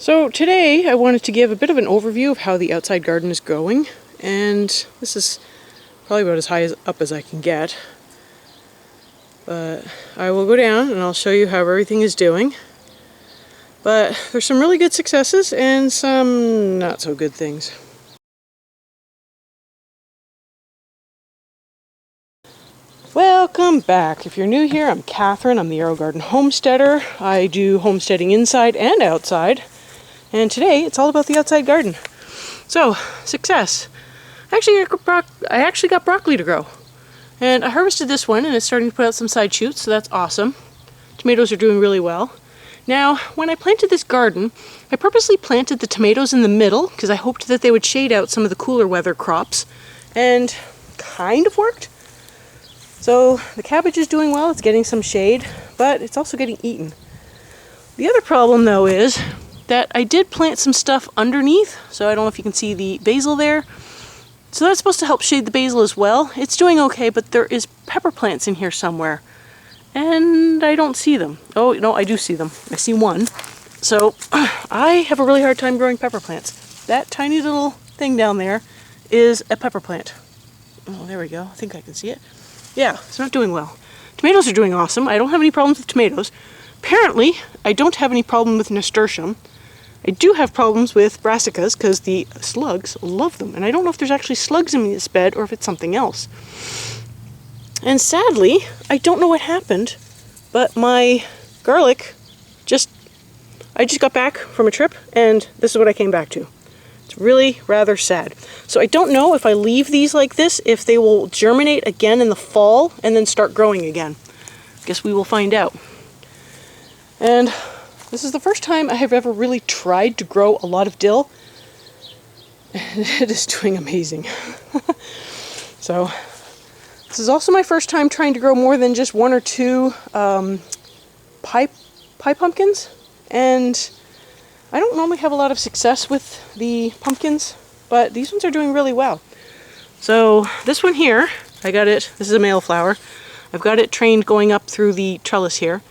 So today I wanted to give a bit of an overview of how the outside garden is going, and this is probably about as high up as I can get. But I will go down and I'll show you how everything is doing. But there's some really good successes and some not so good things. Welcome back. If you're new here, I'm Kathryn. I'm the Aerogarden Homesteader. I do homesteading inside and outside. And today it's all about the outside garden. So, success. I actually got broccoli to grow. And I harvested this one and it's starting to put out some side shoots, so that's awesome. Tomatoes are doing really well. Now, when I planted this garden, I purposely planted the tomatoes in the middle because I hoped that they would shade out some of the cooler weather crops. And kind of worked. So the cabbage is doing well, it's getting some shade, but it's also getting eaten. The other problem though is that I did plant some stuff underneath, so I don't know if you can see the basil there. So that's supposed to help shade the basil as well. It's doing okay, but there is pepper plants in here somewhere. And I don't see them. Oh, no, I do see them. I see one. So I have a really hard time growing pepper plants. That tiny little thing down there is a pepper plant. Oh, there we go. I think I can see it. Yeah, it's not doing well. Tomatoes are doing awesome. I don't have any problems with tomatoes. Apparently, I don't have any problem with nasturtium. I do have problems with brassicas because the slugs love them. And I don't know if there's actually slugs in this bed or if it's something else. And sadly, I don't know what happened, but my garlic I just got back from a trip and this is what I came back to. It's really rather sad. So I don't know if I leave these like this, if they will germinate again in the fall and then start growing again. Guess we will find out. And this is the first time I have ever really tried to grow a lot of dill. And it is doing amazing. So this is also my first time trying to grow more than just one or two pie pumpkins. And I don't normally have a lot of success with the pumpkins, but these ones are doing really well. So this one here, this is a male flower. I've got it trained going up through the trellis here.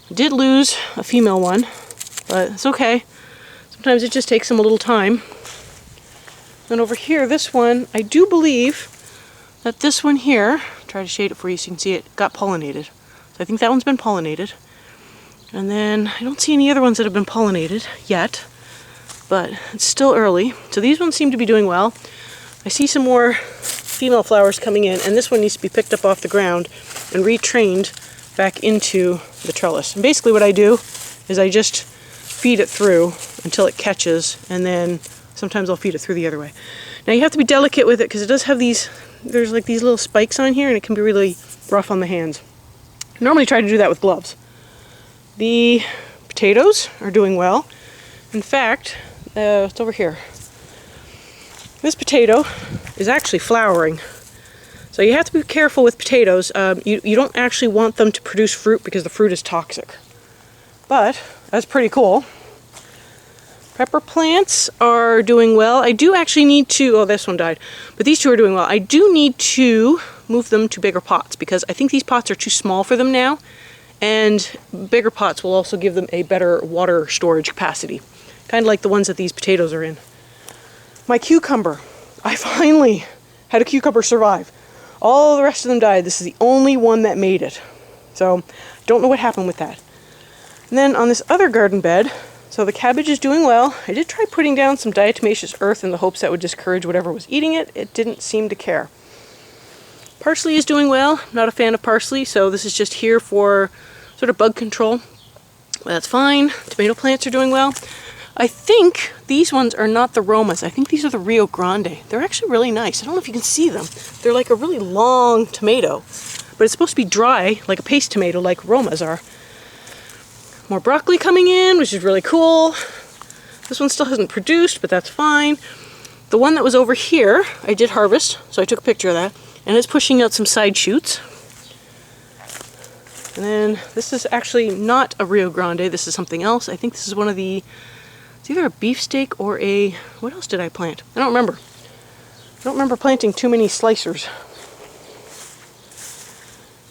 I did lose a female one, but it's okay. Sometimes it just takes them a little time. And over here, this one, I do believe that this one here, try to shade it for you so you can see it, got pollinated. So I think that one's been pollinated. And then I don't see any other ones that have been pollinated yet, but it's still early. So these ones seem to be doing well. I see some more female flowers coming in, and this one needs to be picked up off the ground and retrained back into the trellis. And basically what I do is I just feed it through until it catches, and then sometimes I'll feed it through the other way. Now you have to be delicate with it because it does have there's like these little spikes on here and it can be really rough on the hands. I normally try to do that with gloves. The potatoes are doing well. In fact, it's over here. This potato is actually flowering. So you have to be careful with potatoes. You don't actually want them to produce fruit because the fruit is toxic. But that's pretty cool. Pepper plants are doing well. I do actually need to, oh, this one died, but these two are doing well. I do need to move them to bigger pots because I think these pots are too small for them now, and bigger pots will also give them a better water storage capacity, kind of like the ones that these potatoes are in. My cucumber, I finally had a cucumber survive. All the rest of them died. This is the only one that made it. So, don't know what happened with that. And then on this other garden bed, so the cabbage is doing well. I did try putting down some diatomaceous earth in the hopes that would discourage whatever was eating it. It didn't seem to care. Parsley is doing well. I'm not a fan of parsley, so this is just here for sort of bug control. That's fine. Tomato plants are doing well. I think these ones are not the Romas. I think these are the Rio Grande. They're actually really nice. I don't know if you can see them. They're like a really long tomato, but it's supposed to be dry, like a paste tomato, like Romas are. More broccoli coming in, which is really cool. This one still hasn't produced, but that's fine. The one that was over here, I did harvest, so I took a picture of that, and it's pushing out some side shoots. And then this is actually not a Rio Grande, this is something else. I think this is one of the, it's either a beefsteak or a, what else did I plant? I don't remember. I don't remember planting too many slicers.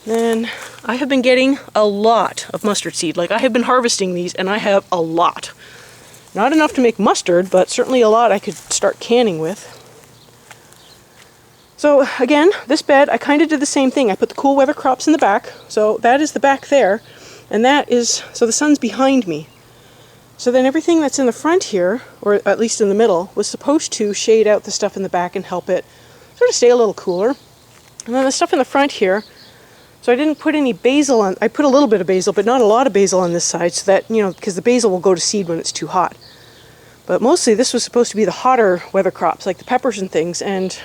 Then I have been getting a lot of mustard seed. Like, I have been harvesting these and I have a lot. Not enough to make mustard, but certainly a lot I could start canning with. So again, this bed, I kind of did the same thing. I put the cool weather crops in the back. So that is the back there. And that is, so the sun's behind me. So then everything that's in the front here, or at least in the middle, was supposed to shade out the stuff in the back and help it sort of stay a little cooler. And then the stuff in the front here, so I didn't put any basil on. I put a little bit of basil, but not a lot of basil on this side, so that, you know, because the basil will go to seed when it's too hot. But mostly this was supposed to be the hotter weather crops, like the peppers and things, and,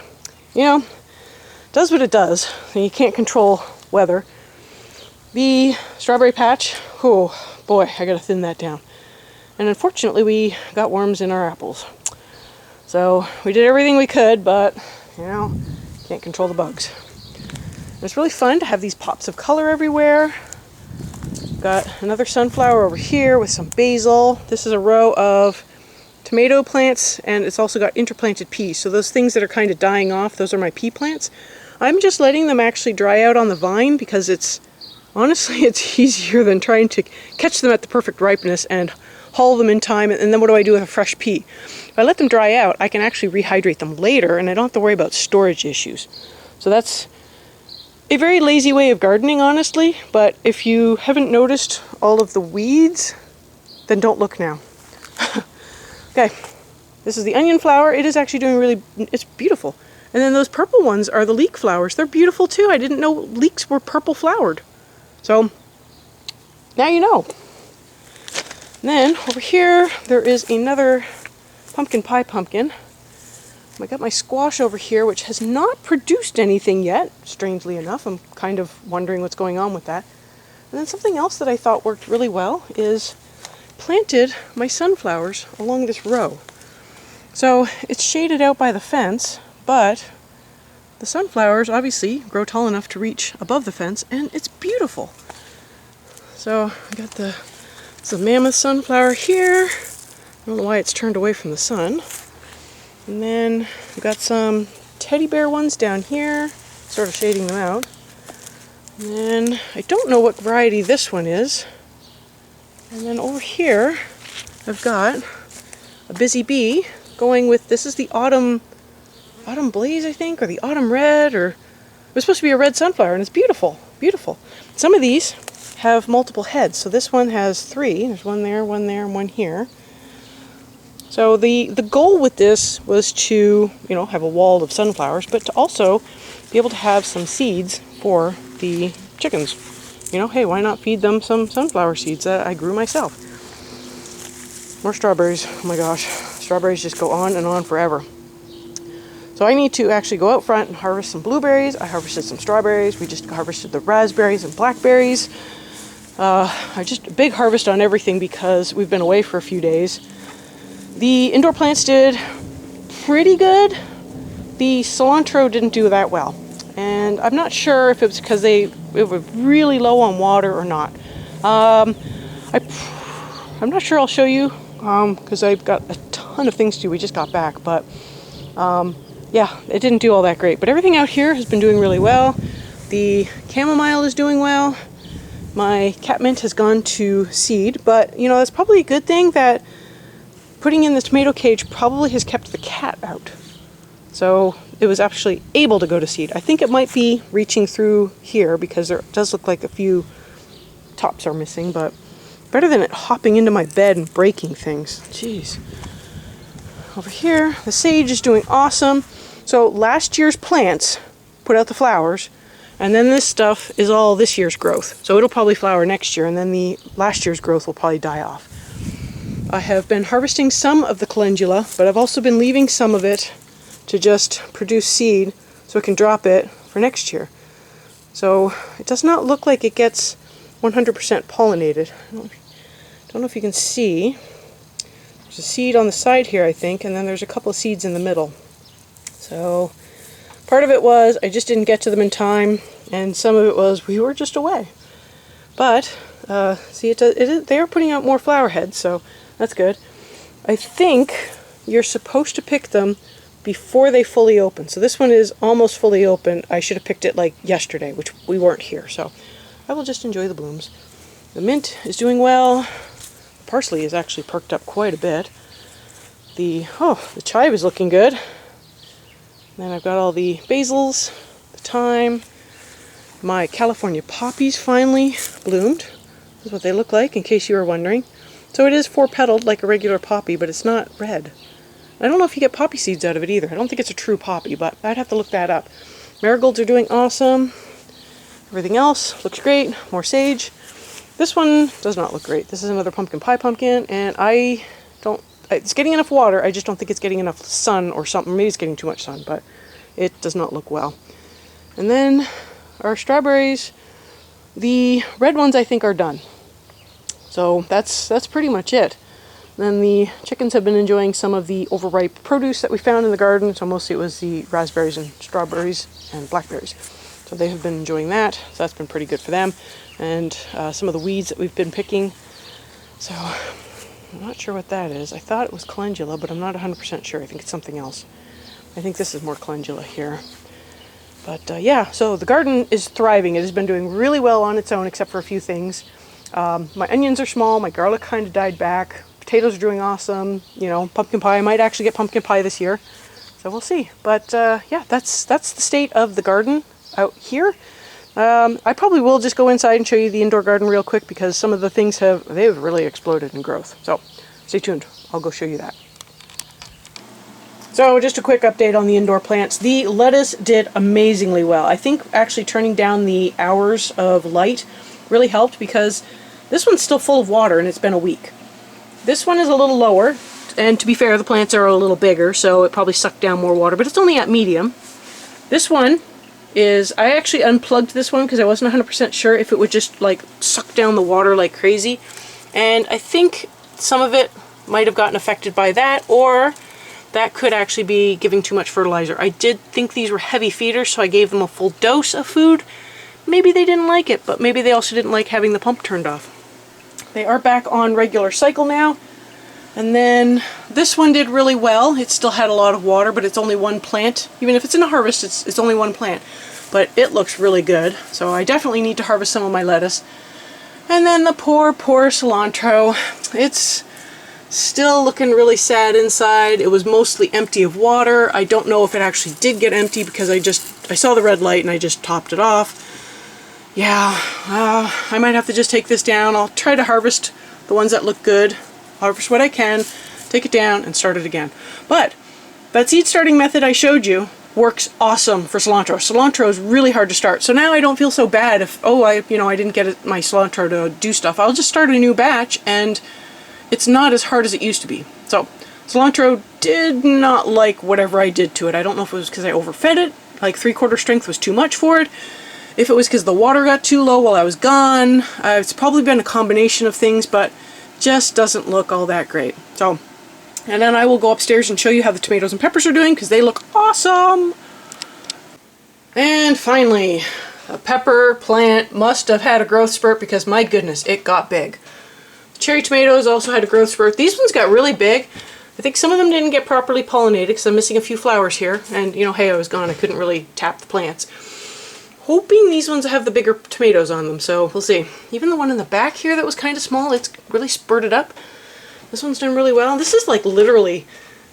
you know, it does what it does. You can't control weather. The strawberry patch, oh boy, I gotta thin that down. And unfortunately we got worms in our apples. So we did everything we could, but, you know, can't control the bugs. And it's really fun to have these pops of color everywhere. Got another sunflower over here with some basil. This is a row of tomato plants, and it's also got interplanted peas. So those things that are kind of dying off, those are my pea plants. I'm just letting them actually dry out on the vine because it's, honestly, it's easier than trying to catch them at the perfect ripeness and haul them in time, and then what do I do with a fresh pea? If I let them dry out, I can actually rehydrate them later, and I don't have to worry about storage issues. So that's a very lazy way of gardening, honestly, but if you haven't noticed all of the weeds, then don't look now. Okay, this is the onion flower. It is actually doing really, it's beautiful. And then those purple ones are the leek flowers. They're beautiful too. I didn't know leeks were purple flowered. So, now you know. And then, over here, there is another pumpkin pie pumpkin. I got my squash over here, which has not produced anything yet, strangely enough. I'm kind of wondering what's going on with that. And then something else that I thought worked really well is planted my sunflowers along this row. So, it's shaded out by the fence, but the sunflowers obviously grow tall enough to reach above the fence, and it's beautiful. So I got the mammoth sunflower here. I don't know why it's turned away from the sun. And then I've got some teddy bear ones down here, sort of shading them out. And then I don't know what variety this one is. And then over here I've got a busy bee going with, this is the autumn blaze, I think, or the autumn red, or it was supposed to be a red sunflower, and it's beautiful, beautiful. Some of these have multiple heads, so this one has 3. There's one there, and one here. So the goal with this was to, you know, have a wall of sunflowers, but to also be able to have some seeds for the chickens. You know, hey, why not feed them some sunflower seeds that I grew myself? More strawberries. Oh my gosh, strawberries just go on and on forever. So I need to actually go out front and harvest some blueberries. I harvested some strawberries. We just harvested the raspberries and blackberries. I just a big harvest on everything because we've been away for a few days. The indoor plants did pretty good. The cilantro didn't do that well. And I'm not sure if it was because it were really low on water or not. I'm not sure I'll show you because I've got a ton of things to do. We just got back, but yeah, it didn't do all that great. But everything out here has been doing really well. The chamomile is doing well. My catmint has gone to seed, but you know, that's probably a good thing that putting in the tomato cage probably has kept the cat out. So it was actually able to go to seed. I think it might be reaching through here because there does look like a few tops are missing, but better than it hopping into my bed and breaking things. Jeez. Over here, the sage is doing awesome. So last year's plants put out the flowers, and then this stuff is all this year's growth. So it'll probably flower next year, and then the last year's growth will probably die off. I have been harvesting some of the calendula, but I've also been leaving some of it to just produce seed so I can drop it for next year. So it does not look like it gets 100% pollinated. I don't know if you can see. There's a seed on the side here, I think, and then there's a couple of seeds in the middle. So part of it was I just didn't get to them in time, and some of it was we were just away. But see, they are putting out more flower heads, so that's good. I think you're supposed to pick them before they fully open. So this one is almost fully open. I should have picked it like yesterday, which we weren't here. So I will just enjoy the blooms. The mint is doing well. parsley is actually perked up quite a bit. The chive is looking good. Then I've got all the basils, the thyme. My California poppies finally bloomed. This is what they look like, in case you were wondering. So it is four-petaled like a regular poppy, but it's not red. I don't know if you get poppy seeds out of it either. I don't think it's a true poppy, but I'd have to look that up. Marigolds are doing awesome. Everything else looks great. More sage. This one does not look great. This is another pumpkin pie pumpkin, and it's getting enough water. I just don't think it's getting enough sun or something. Maybe it's getting too much sun, but it does not look well. And then our strawberries, the red ones I think are done. So that's pretty much it. Then the chickens have been enjoying some of the overripe produce that we found in the garden. So mostly it was the raspberries and strawberries and blackberries. So they have been enjoying that. So that's been pretty good for them. And some of the weeds that we've been picking. So I'm not sure what that is. I thought it was calendula, but I'm not 100% sure. I think it's something else. I think this is more calendula here. But yeah, so the garden is thriving. It has been doing really well on its own, except for a few things. My onions are small. My garlic kind of died back. Potatoes are doing awesome. You know, pumpkin pie. I might actually get pumpkin pie this year. So we'll see. But yeah, that's the state of the garden out here. I probably will just go inside and show you the indoor garden real quick because some of the things they've really exploded in growth. So stay tuned. I'll go show you that. So just a quick update on the indoor plants. The lettuce did amazingly well. I think actually turning down the hours of light really helped because this one's still full of water and it's been a week. This one is a little lower, and to be fair, the plants are a little bigger, so it probably sucked down more water, but it's only at medium. This one I actually unplugged this one because I wasn't 100% sure if it would just like suck down the water like crazy. And I think some of it might have gotten affected by that, or that could actually be giving too much fertilizer. I did think these were heavy feeders, so I gave them a full dose of food. Maybe they didn't like it, but maybe they also didn't like having the pump turned off. They are back on regular cycle now. And then this one did really well. It still had a lot of water, but it's only one plant. Even if it's in a harvest, it's only one plant. But it looks really good. So I definitely need to harvest some of my lettuce. And then the poor cilantro. It's still looking really sad inside. It was mostly empty of water. I don't know if it actually did get empty because I saw the red light and I just topped it off. Yeah, I might have to just take this down. I'll try to harvest the ones that look good. Harvest what I can, take it down, and start it again. But that seed starting method I showed you works awesome for cilantro. Cilantro is really hard to start, so now I don't feel so bad if I didn't get my cilantro to do stuff. I'll just start a new batch, and it's not as hard as it used to be. So cilantro did not like whatever I did to it. I don't know if it was because I overfed it, like 3/4 strength was too much for it. If it was because the water got too low while I was gone. It's probably been a combination of things, but just doesn't look all that great. So, and then I will go upstairs and show you how the tomatoes and peppers are doing because they look awesome. And finally, a pepper plant must have had a growth spurt because my goodness, it got big. Cherry tomatoes also had a growth spurt. These ones got really big. I think some of them didn't get properly pollinated because I'm missing a few flowers here. And hey, I was gone. I couldn't really tap the plants. Hoping these ones have the bigger tomatoes on them, so we'll see. Even the one in the back here that was kind of small, it's really spurted up. This one's done really well. This is like literally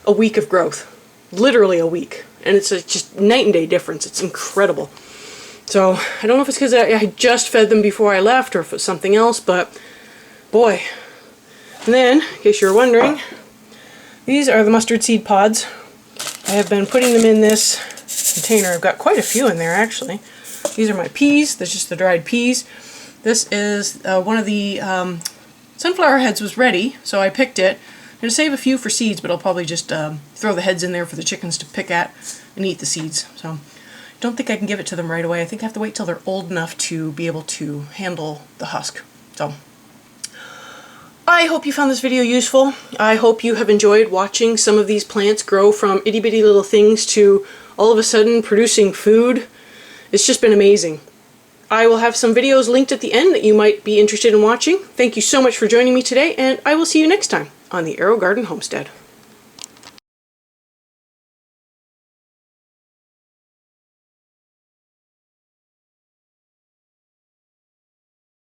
a week of growth. Literally a week. And it's just night and day difference. It's incredible. So I don't know if it's because I just fed them before I left or if it's something else, but boy. And then, in case you're wondering, these are the mustard seed pods. I have been putting them in this container. I've got quite a few in there actually. These are my peas. That's just the dried peas. This is one of the sunflower heads was ready, so I picked it. I'm going to save a few for seeds, but I'll probably just throw the heads in there for the chickens to pick at and eat the seeds. So I don't think I can give it to them right away. I think I have to wait till they're old enough to be able to handle the husk. So I hope you found this video useful. I hope you have enjoyed watching some of these plants grow from itty bitty little things to all of a sudden producing food. It's just been amazing. I will have some videos linked at the end that you might be interested in watching. Thank you so much for joining me today, and I will see you next time on the Aerogarden Homestead.